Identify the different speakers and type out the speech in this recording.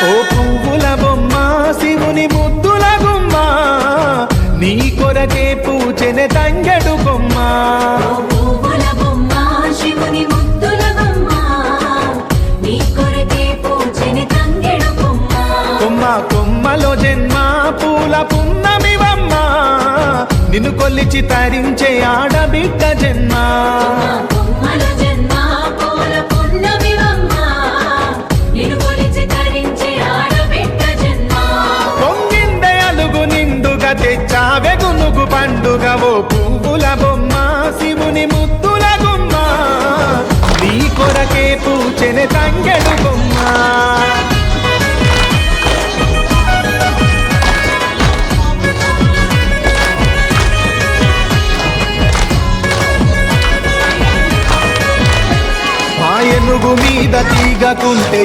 Speaker 1: ఓ పువ్వుల బొమ్మ శివుని ముద్దుల గుమ్మ నీ కొరకే పూచెనె తంగెడు కొమ్మ కొమ్మ కొమ్మలో జన్మ పూల పున్నమివమ్మ నిన్ను కొల్లిచి తరించే ఆడబిడ్డ జన్మ పొంగిందే అలుగు నిండుగా తెచ్చావె గునుగు పండుగ ఓ పువ్వుల బొమ్మ శివుని ముద్దుల గుమ్మ నీ కొరకే పూచెనె తంగెడు కొమ్మ ఏనుగు మీద తీగకుంటే